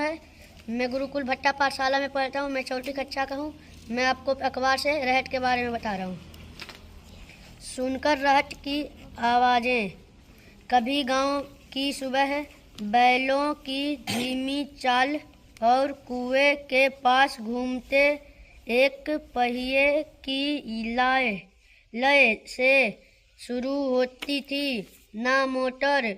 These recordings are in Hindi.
है। मैं गुरुकुल भट्टा पाठशाला में पढ़ता हूँ। मैं चौथी कक्षा का हूँ। मैं आपको अखबार से रहट के बारे में बता रहा हूँ। सुनकर रहट की आवाज़ें। कभी गांव की सुबह, बैलों की धीमी चाल और कुएं के पास घूमते एक पहिए की लय से शुरू होती थी। ना मोटर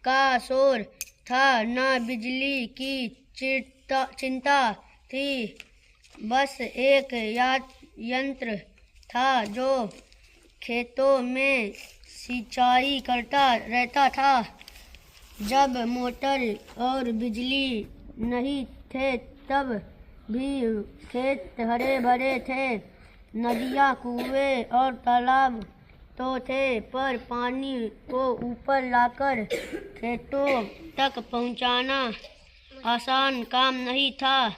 का शोर था, ना बिजली की चिंता थी। बस एक यंत्र था जो खेतों में सिंचाई करता रहता था। जब मोटर और बिजली नहीं थे तब भी खेत हरे भरे थे। नदियाँ, कुएं और तालाब तो थे, पर पानी को ऊपर लाकर खेतों तक पहुँचाना आसान काम नहीं था।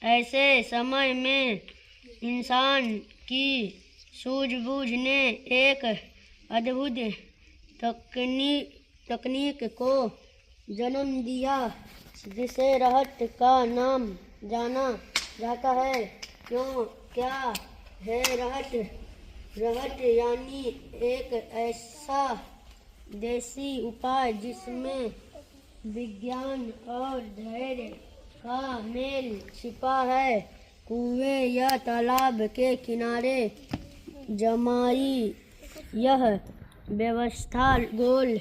ऐसे समय में इंसान की सूझबूझ ने एक अद्भुत तकनीक को जन्म दिया जिसे रहट का नाम जाना जाता है। क्या है रहट? रहट यानी एक ऐसा देसी उपाय जिसमें विज्ञान और धैर्य का मेल छिपा है। कुएं या तालाब के किनारे जमाई यह व्यवस्था गोल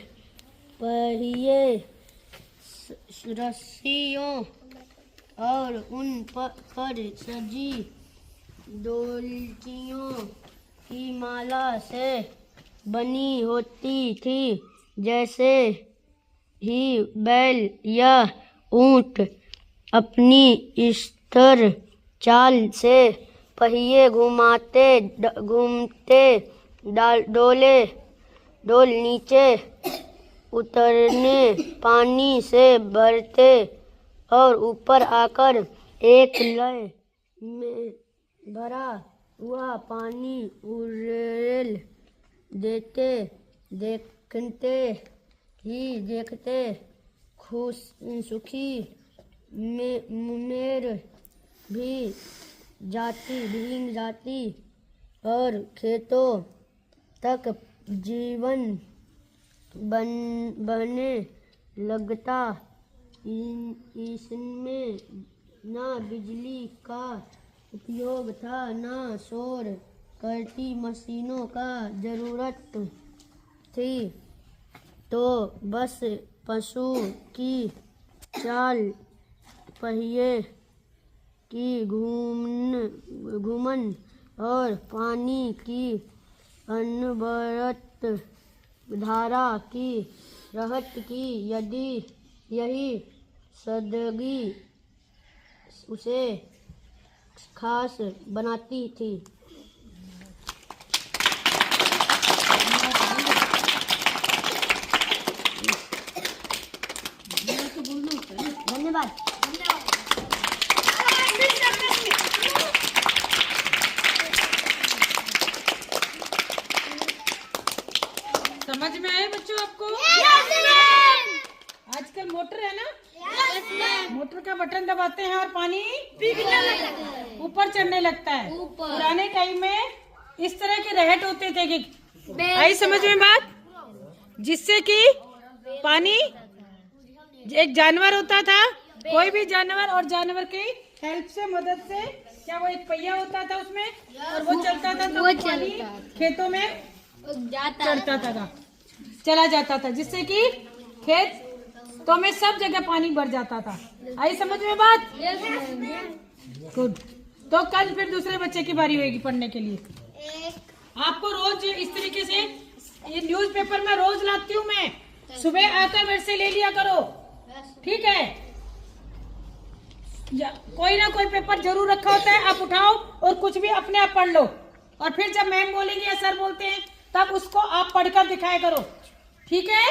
पहिए, रस्सियों और उन पर सजी डोलचियों की माला से बनी होती थी। जैसे ही बैल या ऊंट अपनी स्थिर चाल से पहिए घूमते डोल नीचे उतरने, पानी से भरते और ऊपर आकर एक लय में भरा हुआ पानी उड़ेल देते। देखते सुखी मेर भी भीग जाती और खेतों तक जीवन बहने लगता। इसमें ना बिजली का उपयोग था, ना शोर करती मशीनों का जरूरत थी। तो बस पशु की चाल, पहिए की घूमन और पानी की अनवरत धारा की रहट की यही सादगी उसे खास बनाती थी। धन्यवाद। समझ में आए बच्चों आपको? आजकल मोटर है ना? मोटर का बटन दबाते हैं और पानी ऊपर चढ़ने लगता है। पुराने टाइम में इस तरह के रहट होते थे कि आई समझ में बात, जिससे कि पानी, एक जानवर होता था, कोई भी जानवर, और जानवर की हेल्प से, मदद से, क्या वो एक पहिया होता था उसमें और वो चलता था तो पानी खेतों में चला जाता था, जिससे कि खेत तो में सब जगह पानी भर जाता था। आई समझ में बात? गुड। तो कल फिर दूसरे बच्चे की बारी होगी पढ़ने के लिए। आपको रोज इस तरीके से ये न्यूज़पेपर में रोज लाती हूँ मैं, सुबह आकर मेरे से ले लिया करो, ठीक है? कोई ना कोई पेपर जरूर रखा होता है, आप उठाओ और कुछ भी अपने आप पढ़ लो, और फिर जब मैम बोलेंगे या सर बोलते हैं तब उसको आप पढ़कर दिखाया करो, ठीक है?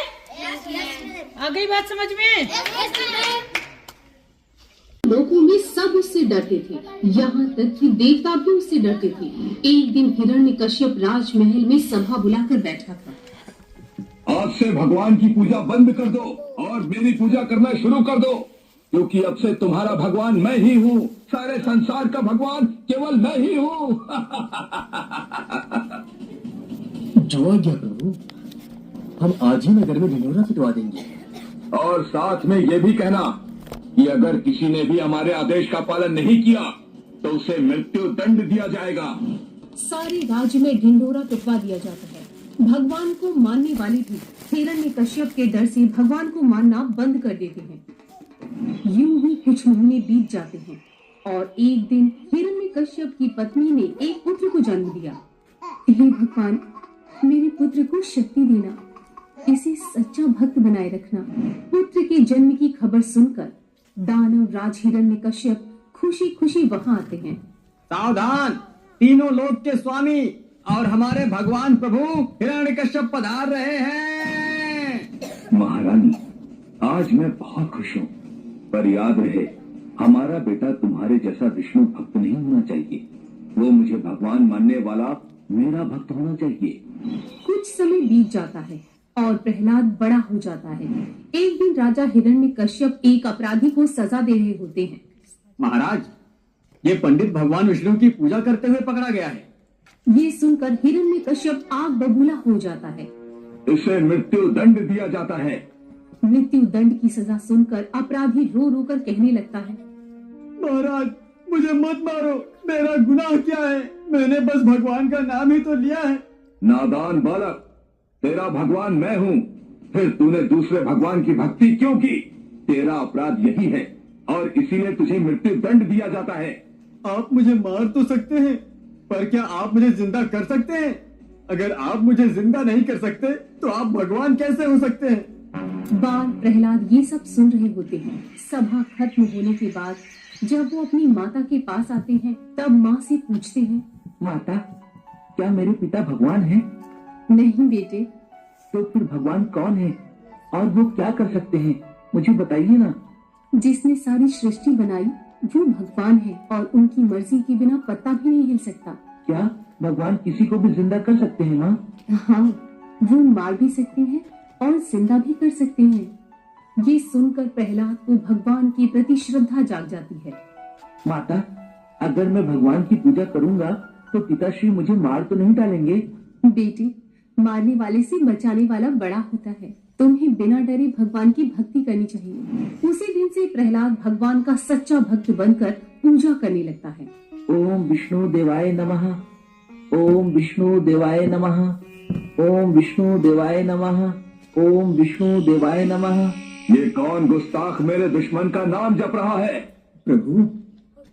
आ गई बात समझ में? लोगों में सब उससे डरते थे, यहाँ तक कि देवता भी उससे डरते थे। एक दिन हिरण्यकश्यप राजमहल में सभा बुलाकर बैठा था। आज से भगवान की पूजा बंद कर दो और मेरी पूजा करना शुरू कर दो। क्योंकि अब से तुम्हारा भगवान मैं ही हूँ। सारे संसार का भगवान केवल मैं ही हूँ। जो आज्ञा प्रभु, हम आज ही नगर में ढिंढोरा पिटवा देंगे। और साथ में ये भी कहना कि अगर किसी ने भी हमारे आदेश का पालन नहीं किया तो उसे मृत्यु दंड दिया जाएगा। सारे राज्य में ढिंढोरा पिटवा दिया जाता है। भगवान को मानने वाले भी हिरण्यकश्यप के डर से भगवान को मानना बंद कर देते हैं। यूं ही कुछ महीने बीत जाते हैं और एक दिन हिरण्यकश्यप की पत्नी ने एक पुत्र को जन्म दिया। हे भगवान, मेरे पुत्र को शक्ति देना, इसे सच्चा भक्त बनाए रखना। पुत्र के जन्म की खबर सुनकर दानव राज हिरण्यकश्यप खुशी खुशी वहां आते हैं। सावधान, तीनों लोक के स्वामी और हमारे भगवान प्रभु हिरण्यकश्यप पधार रहे हैं। महारानी, आज मैं बहुत खुश हूँ, पर याद रहे हमारा बेटा तुम्हारे जैसा विष्णु भक्त नहीं होना चाहिए। वो मुझे भगवान मानने वाला मेरा भक्त होना चाहिए। कुछ समय बीत जाता है और प्रहलाद बड़ा हो जाता है। एक दिन राजा हिरण्यकश्यप एक अपराधी को सजा दे रहे होते हैं। महाराज, ये पंडित भगवान विष्णु की पूजा करते हुए पकड़ा गया है। ये सुनकर हिरण्यकश्यप आग बबूला हो जाता है। इसे मृत्यु दंड दिया जाता है। मृत्यु दंड की सजा सुनकर अपराधी रो रो कर कहने लगता है, महाराज, मुझे मत मारो, मेरा गुनाह क्या है? मैंने बस भगवान का नाम ही तो लिया है। नादान बालक, तेरा भगवान मैं हूँ, फिर तूने दूसरे भगवान की भक्ति क्यों की? तेरा अपराध यही है और इसीलिए तुझे मृत्यु दंड दिया जाता है। आप मुझे मार तो सकते हैं, पर क्या आप मुझे जिंदा कर सकते हैं? अगर आप मुझे जिंदा नहीं कर सकते तो आप भगवान कैसे हो सकते हैं? बाल प्रहलाद ये सब सुन रहे होते हैं। सभा खत्म होने के बाद जब वो अपनी माता के पास आते हैं तब माँ से पूछते हैं, माता, क्या मेरे पिता भगवान हैं? नहीं बेटे। तो फिर भगवान कौन है और वो क्या कर सकते हैं? मुझे बताइए ना। जिसने सारी सृष्टि बनाई वो भगवान है और उनकी मर्जी के बिना पत्ता भी नहीं हिल सकता। क्या भगवान किसी को भी जिंदा कर सकते हैं माँ? हाँ, वो मार भी सकते हैं और जिंदा भी कर सकते हैं। ये सुनकर प्रहलाद को भगवान के प्रति श्रद्धा जाग जाती है। माता, अगर मैं भगवान की पूजा करूँगा तो पिताश्री मुझे मार तो नहीं डालेंगे? बेटे, मारने वाले से बचाने वाला बड़ा होता है। तुम्हें बिना डरे भगवान की भक्ति करनी चाहिए। उसी दिन से प्रहलाद भगवान का सच्चा भक्त बनकर पूजा करने लगता है। ओम विष्णु देवाय नमः, ओम विष्णु देवाय नमः, ओम विष्णु देवाय नमः, ओम विष्णु देवाय नमः। ये कौन गुस्ताख मेरे दुश्मन का नाम जप रहा है? प्रभु,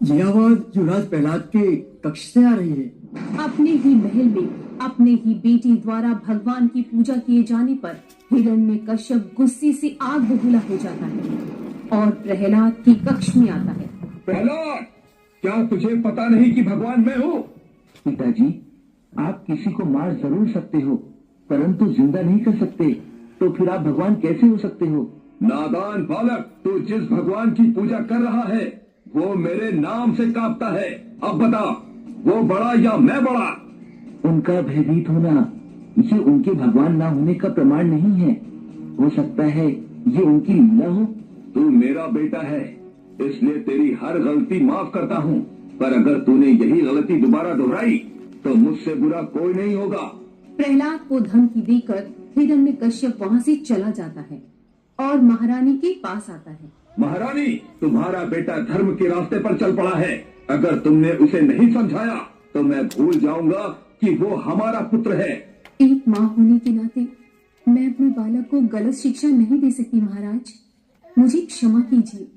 ये आवाज युवराज प्रहलाद के कक्ष से आ रही है। अपने ही महल में अपने ही बेटी द्वारा भगवान की पूजा किए जाने पर हिरण्यकश्यप गुस्से से आग बबूला हो जाता है और प्रहलाद के कक्ष में आता है। प्रहलाद, क्या तुझे पता नहीं कि भगवान मैं हूँ? पिताजी, आप किसी को मार जरूर सकते हो परंतु जिंदा नहीं कर सकते, तो फिर आप भगवान कैसे हो सकते हो? नादान बालक, तू जिस भगवान की पूजा कर रहा है वो मेरे नाम से कांपता है। अब बता, वो बड़ा या मैं बड़ा? उनका भयभीत होना ये उनके भगवान ना होने का प्रमाण नहीं है। हो सकता है ये उनकी लीला हो। तू मेरा बेटा है, इसलिए तेरी हर गलती माफ करता हूँ, पर अगर तूने यही गलती दोबारा दोहराई तो मुझसे बुरा कोई नहीं होगा। प्रहलाद को धमकी देकर हिरण्यकश्यप वहाँ से चला जाता है और महारानी के पास आता है। महारानी, तुम्हारा बेटा धर्म के रास्ते पर चल पड़ा है। अगर तुमने उसे नहीं समझाया तो मैं भूल जाऊंगा कि वो हमारा पुत्र है। एक माँ होने के नाते मैं अपने बालक को गलत शिक्षा नहीं दे सकती महाराज, मुझे क्षमा कीजिए।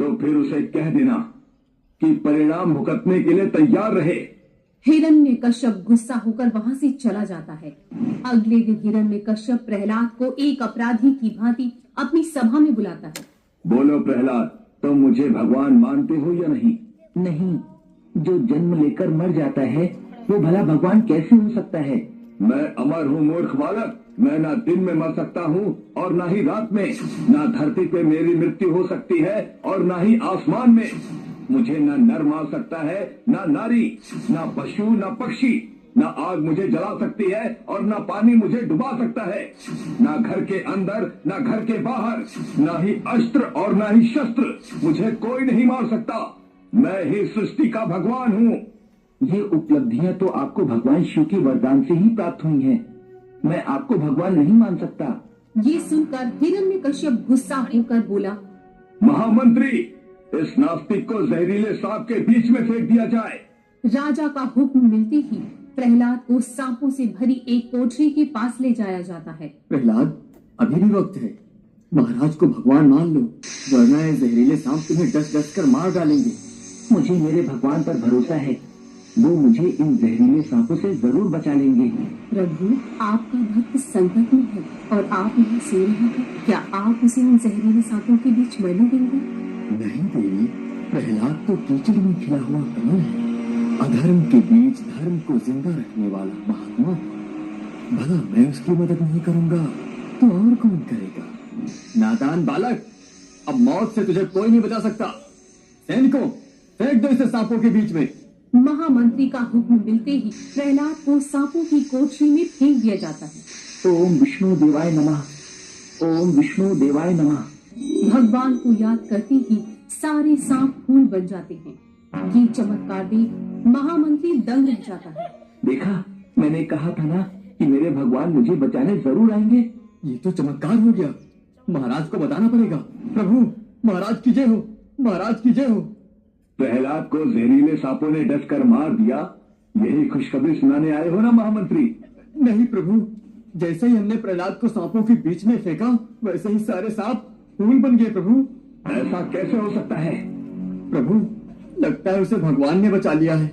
तो फिर उसे कह देना कि परिणाम भुगतने के लिए तैयार रहे। हिरण्यकश्यप गुस्सा होकर वहाँ से चला जाता है। अगले दिन हिरण्यकश्यप प्रहलाद को एक अपराधी की भांति अपनी सभा में बुलाता है। बोलो प्रहलाद, तुम मुझे भगवान मानते हो या नहीं? नहीं, जो जन्म लेकर मर जाता है वो भला भगवान कैसे हो सकता है? मैं अमर हूँ मूर्ख बालक। मैं ना दिन में मर सकता हूँ और ना ही रात में। ना धरती पे मेरी मृत्यु हो सकती है और ना ही आसमान में। मुझे ना नर मार सकता है, ना नारी, ना पशु, ना पक्षी। ना आग मुझे जला सकती है और ना पानी मुझे डुबा सकता है। ना घर के अंदर ना घर के बाहर, ना ही अस्त्र और ना ही शस्त्र मुझे कोई नहीं मार सकता। मैं ही सृष्टि का भगवान हूँ। ये उपलब्धियां तो आपको भगवान शिव के वरदान से ही प्राप्त हुई हैं। मैं आपको भगवान नहीं मान सकता। ये सुनकर हिरण्यकश्यप गुस्सा होकर बोला, महामंत्री, इस नास्तिक को जहरीले सांप के बीच में फेंक दिया जाए। राजा का हुक्म मिलते ही प्रहलाद को सांपों से भरी एक कोठरी के पास ले जाया जाता है। प्रहलाद, अभी भी वक्त है। महाराज को भगवान मान लो, वरना ये जहरीले सांप तुम्हें डस डस कर मार डालेंगे। मुझे मेरे भगवान पर भरोसा है, वो मुझे इन जहरीले सांपों से जरूर बचा लेंगे। प्रभु, आपका भक्त संकट में है और आप यहाँ सो रहे हैं। क्या आप उसे उन जहरीले सांपों के बीच मरने देंगे? नहीं देवी, प्रहलाद तो कीचड़ में खिला हुआ कमल है, अधर्म के बीच धर्म को जिंदा रखने वाला महात्मा। भला मैं उसकी मदद नहीं करूंगा तो और कौन करेगा? नादान बालक, अब मौत से तुझे कोई नहीं बचा सकता। सैनिकों, फेंक दो इसे सांपों के बीच में। महामंत्री का हुक्म मिलते ही प्रहलाद को सांपों की कोठरी में फेंक दिया जाता है। ओम विष्णु देवाय नमः, ओम विष्णु देवाय नमः। भगवान को याद करते ही सारे सांप फूल बन जाते हैं। ये चमत्कार देख महामंत्री दंग रह जाता है। देखा, मैंने कहा था ना कि मेरे भगवान मुझे बचाने जरूर आएंगे। ये तो चमत्कार हो गया। महाराज को बताना पड़ेगा। प्रभु, महाराज की जय हो, महाराज की जय हो। प्रहलाद को जहरीले सांपों ने डस कर मार दिया, यही खुशखबरी सुनाने आए हो ना महामंत्री? नहीं प्रभु, जैसे ही हमने प्रहलाद को सांपों के बीच में फेंका, वैसे ही सारे सांप फूल बन गए। प्रभु, ऐसा कैसे हो सकता है? प्रभु, लगता है उसे भगवान ने बचा लिया है।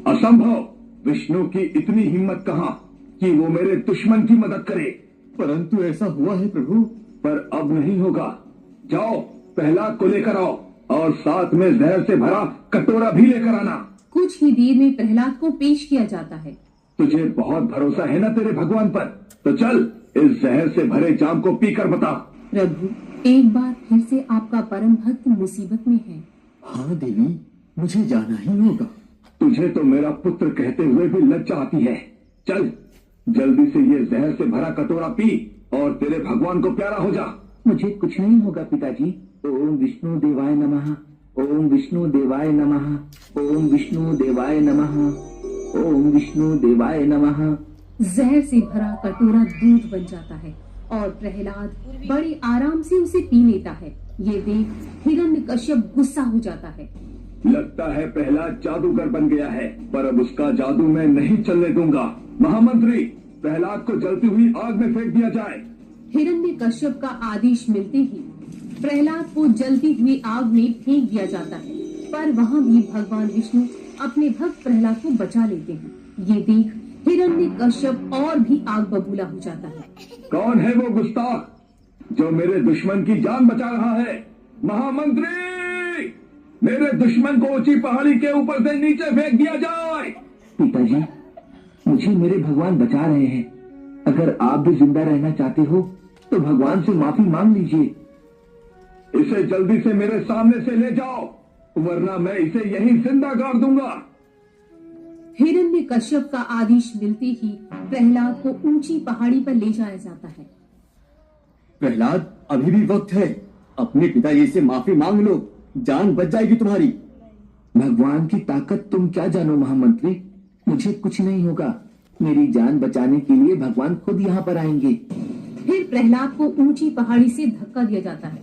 असंभव। विष्णु की इतनी हिम्मत कहाँ कि वो मेरे दुश्मन की मदद करे। परंतु ऐसा हुआ है प्रभु। पर अब नहीं होगा। जाओ, प्रहलाद को लेकर आओ और साथ में जहर से भरा कटोरा भी लेकर आना। कुछ ही देर में प्रहलाद को पेश किया जाता है। तुझे बहुत भरोसा है ना तेरे भगवान पर, तो चल इस जहर से भरे जाम को पीकर बता। प्रभु, एक बार फिर से आपका परम भक्त मुसीबत में है। हाँ देवी, मुझे जाना ही होगा। तुझे तो मेरा पुत्र कहते हुए भी लज्जा आती है। चल जल्दी से ये जहर से भरा कटोरा पी और तेरे भगवान को प्यारा हो जा। मुझे कुछ नहीं होगा पिताजी। ओम विष्णु देवाय नमः, ओम विष्णु देवाय नमः, ओम विष्णु देवाय नमः, ओम विष्णु देवाय नमः। जहर से भरा कटोरा दूध बन जाता है और प्रहलाद बड़े आराम से उसे पी लेता है। ये देख हिरण्यकश्यप गुस्सा हो जाता है। लगता है प्रहलाद जादूगर बन गया है, पर अब उसका जादू मैं नहीं चलने दूंगा। महामंत्री, प्रहलाद को जलती हुई आग में फेंक दिया जाए। हिरण्यकश्यप का आदेश मिलते ही प्रहलाद को जलती हुई आग में फेंक दिया जाता है, पर वहाँ भी भगवान विष्णु अपने भक्त प्रहलाद को बचा लेते हैं। ये देख हिरण्यकश्यप और भी आग बबूला हो जाता है। कौन है वो गुस्ताख जो मेरे दुश्मन की जान बचा रहा है? महामंत्री, मेरे दुश्मन को ऊंची पहाड़ी के ऊपर से नीचे फेंक दिया जाए। पिताजी, मुझे मेरे भगवान बचा रहे हैं। अगर आप भी जिंदा रहना चाहते हो तो भगवान से माफी मांग लीजिए। इसे जल्दी से मेरे सामने से ले जाओ, वरना मैं इसे यहीं जिंदा गाड़ दूंगा। हिरण्यकश्यप का आदेश मिलते ही प्रहलाद को ऊंची पहाड़ी पर ले जाया जाता है। प्रहलाद, अभी भी वक्त है। अपने पिताजी से माफी मांग लो, जान बच जाएगी तुम्हारी। भगवान की ताकत तुम क्या जानो महामंत्री, मुझे कुछ नहीं होगा। मेरी जान बचाने के लिए भगवान खुद यहाँ पर आएंगे। फिर प्रहलाद को ऊंची पहाड़ी से धक्का दिया जाता है,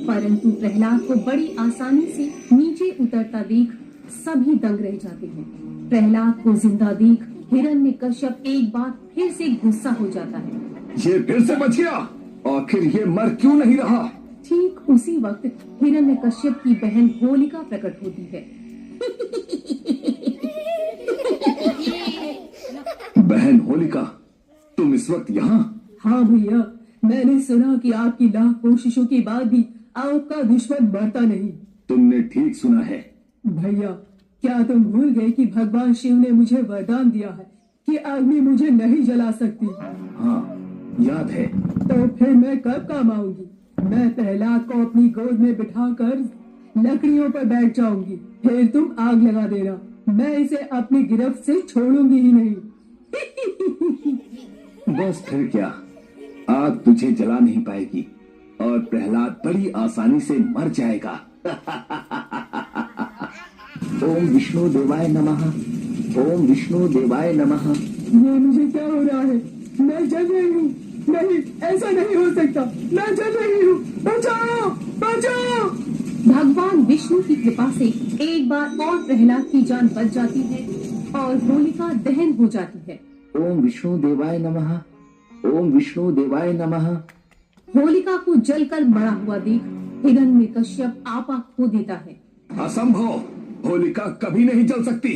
परंतु प्रहलाद को बड़ी आसानी से नीचे उतरता देख सभी दंग रह जाते हैं। प्रहलाद को जिंदा देख हिरण्यकश्यप एक बार फिर से गुस्सा हो जाता है। ये फिर से बच गया, आखिर ये मर क्यों नहीं रहा? ठीक उसी वक्त हिरण्यकश्यप की बहन होलिका प्रकट होती है। बहन होलिका, तुम इस वक्त यहाँ? हाँ भैया, मैंने सुना कि आपकी लाख कोशिशों के बाद भी आपका दुश्मन मरता नहीं। तुमने ठीक सुना है। भैया, क्या तुम भूल गए कि भगवान शिव ने मुझे वरदान दिया है कि अग्नि मुझे नहीं जला सकती? हाँ, याद है। तो फिर मैं कब काम आऊंगी? मैं प्रहलाद को अपनी गोद में बिठाकर लकड़ियों पर बैठ जाऊंगी, फिर तुम आग लगा देना। मैं इसे अपनी गिरफ्त से छोड़ूंगी ही नहीं। बस फिर क्या, आग तुझे जला नहीं पाएगी और प्रहलाद बड़ी आसानी से मर जाएगा। ओम विष्णु देवाय नमः। ओम विष्णु देवाय नमः। ये मुझे क्या हो रहा है? मैं जल रही हूँ। नहीं, ऐसा नहीं हो सकता। मैं जल रही हूँ। बचाओ, बचाओ। भगवान विष्णु की कृपा से एक बार और प्रहलाद की जान बच जाती है और होलिका दहन हो जाती है। ओम विष्णु देवाय नमः। ओम विष्णु देवाय नमः। होलिका को जलकर मरा हुआ देख हिरण्यकश्यप आपा खो देता है। असंभव, होलिका कभी नहीं जल सकती।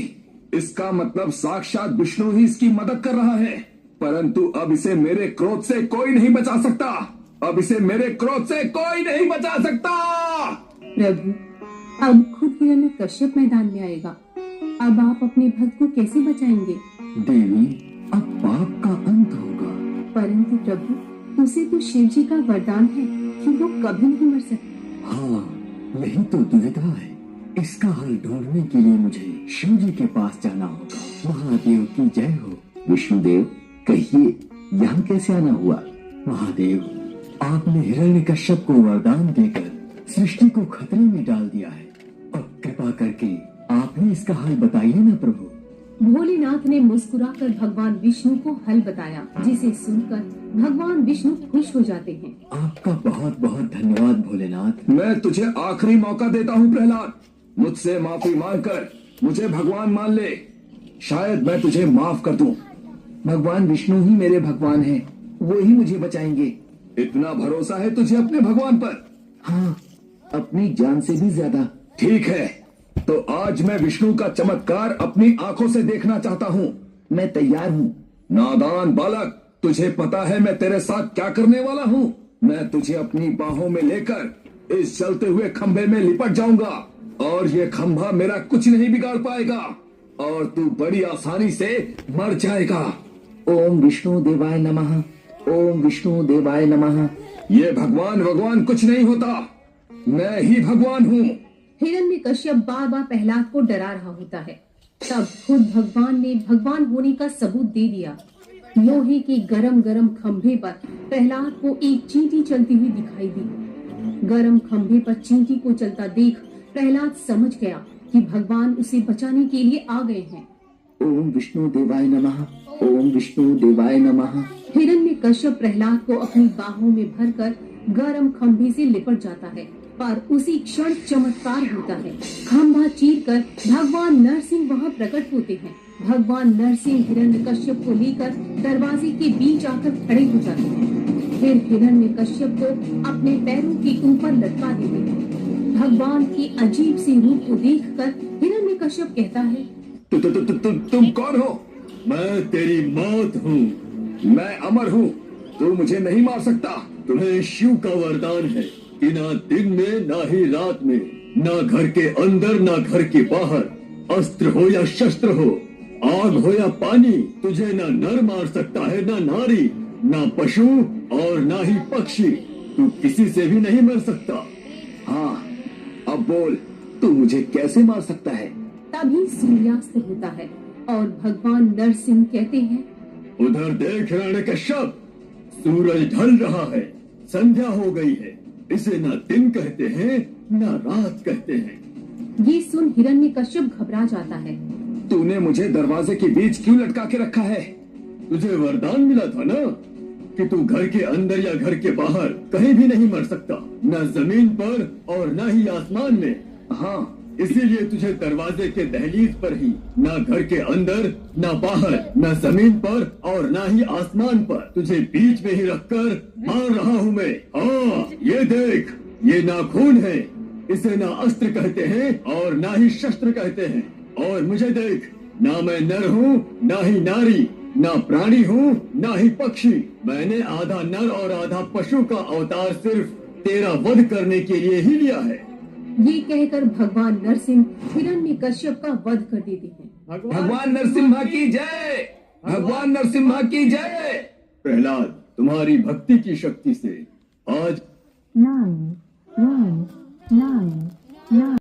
इसका मतलब साक्षात विष्णु ही इसकी मदद कर रहा है। परंतु अब इसे मेरे क्रोध से कोई नहीं बचा सकता। अब इसे मेरे क्रोध से कोई नहीं बचा सकता। प्रभु, अब खुद हिरण्यकश्यप मैदान में आएगा। अब आप अपने भक्त को कैसे बचाएंगे? देवी, अब पाप का अंत होगा। परंतु प्रभु, उसे तो शिव जी का वरदान है कि वो कभी नहीं मर सकता। हाँ, यही तो दुविधा है। इसका हल ढूंढने के लिए मुझे शिव जी के पास जाना होगा। महादेव की जय हो। विष्णुदेव, कहिए यहाँ कैसे आना हुआ? महादेव, आपने हिरण्यकश्यप को वरदान देकर सृष्टि को खतरे में डाल दिया है। अब कृपा करके आपने इसका हल बताइए ना प्रभु। भोलेनाथ ने मुस्कुराकर भगवान विष्णु को हल बताया, जिसे सुनकर भगवान विष्णु खुश हो जाते हैं। आपका बहुत बहुत धन्यवाद भोलेनाथ। मैं तुझे आखिरी मौका देता हूँ प्रहलाद, मुझसे माफी मांगकर मुझे भगवान मान ले। शायद मैं तुझे माफ कर दूं। भगवान विष्णु ही मेरे भगवान हैं। वो ही मुझे बचाएंगे। इतना भरोसा है तुझे अपने भगवान पर? हाँ, अपनी जान से भी ज्यादा। ठीक है, तो आज मैं विष्णु का चमत्कार अपनी आंखों से देखना चाहता हूँ। मैं तैयार हूँ। नादान बालक, तुझे पता है मैं तेरे साथ क्या करने वाला हूँ? मैं तुझे अपनी बाहों में लेकर इस जलते हुए खंभे में लिपट जाऊंगा और ये खंभा मेरा कुछ नहीं बिगाड़ पाएगा और तू बड़ी आसानी से मर जाएगा। ओम विष्णु देवाय नमः। ओम विष्णु देवाय नमः। ये भगवान कुछ नहीं होता, मैं ही भगवान हूँ। हिरण्यकश्यप बार बार प्रहलाद को डरा रहा होता है। तब खुद भगवान ने भगवान होने का सबूत दे दिया। लोहे के गरम गरम खंभे पर प्रहलाद को एक चींटी चलती हुई दिखाई दी। गरम खंभे पर चींटी को चलता देख प्रहलाद समझ गया कि भगवान उसे बचाने के लिए आ गए हैं। ओम विष्णु देवाय नमः। ओम विष्णु देवाय नमः। हिरण्यकश्यप प्रहलाद को अपनी बाहों में भरकर गरम खंभे से लिपट जाता है, पर उसी क्षण चमत्कार होता है। खंभा चीरकर भगवान नरसिंह वहां प्रकट होते हैं। भगवान नरसिंह हिरण्यकश्यप को लेकर दरवाजे के बीच आकर खड़े हो जाते हैं। फिर हिरण्यकश्यप को अपने पैरों के ऊपर लटका देते हैं। भगवान के अजीब से रूप को देखकर हिरण्यकश्यप कहता है, तुम कौन हो? मैं तेरी मौत हूँ। मैं अमर हूँ, तू मुझे नहीं मार सकता। तुम्हें शिव का वरदान है कि ना दिन में ना ही रात में, ना घर के अंदर ना घर के बाहर, अस्त्र हो या शस्त्र हो, आग हो या पानी, तुझे ना नर मार सकता है ना नारी, ना पशु और ना ही पक्षी। तू किसी से भी नहीं मर सकता। हाँ, अब बोल, तू मुझे कैसे मार सकता है? तभी सूर्यास्त होता है और भगवान नरसिंह कहते हैं, उधर देख हिरण्यकश्यप, सूरज ढल रहा है, संध्या हो गई है। इसे ना दिन कहते हैं ना रात कहते हैं। ये सुन हिरण्यकश्यप घबरा जाता है। तूने मुझे दरवाजे के बीच क्यों लटका के रखा है? तुझे वरदान मिला था ना कि तू घर के अंदर या घर के बाहर कहीं भी नहीं मर सकता, न जमीन पर और न ही आसमान में। हाँ, इसीलिए तुझे दरवाजे के दहलीज पर ही, न घर के अंदर न बाहर, न जमीन पर और न ही आसमान पर, तुझे बीच में ही रखकर मार रहा हूँ मैं। हाँ, ये देख, ये नाखून है। इसे ना अस्त्र कहते हैं और ना ही शस्त्र कहते हैं। और मुझे देख, ना मैं नर हूँ ना ही नारी, ना प्राणी हूँ ना ही पक्षी। मैंने आधा नर और आधा पशु का अवतार सिर्फ तेरा वध करने के लिए ही लिया है। ये कहकर भगवान नरसिंह हिरण्यकश्यप का वध कर देते हैं। भगवान नरसिम्हा की जय। भगवान नरसिम्हा की जय। प्रहलाद, तुम्हारी भक्ति की शक्ति से आज 9, 1, 9, 9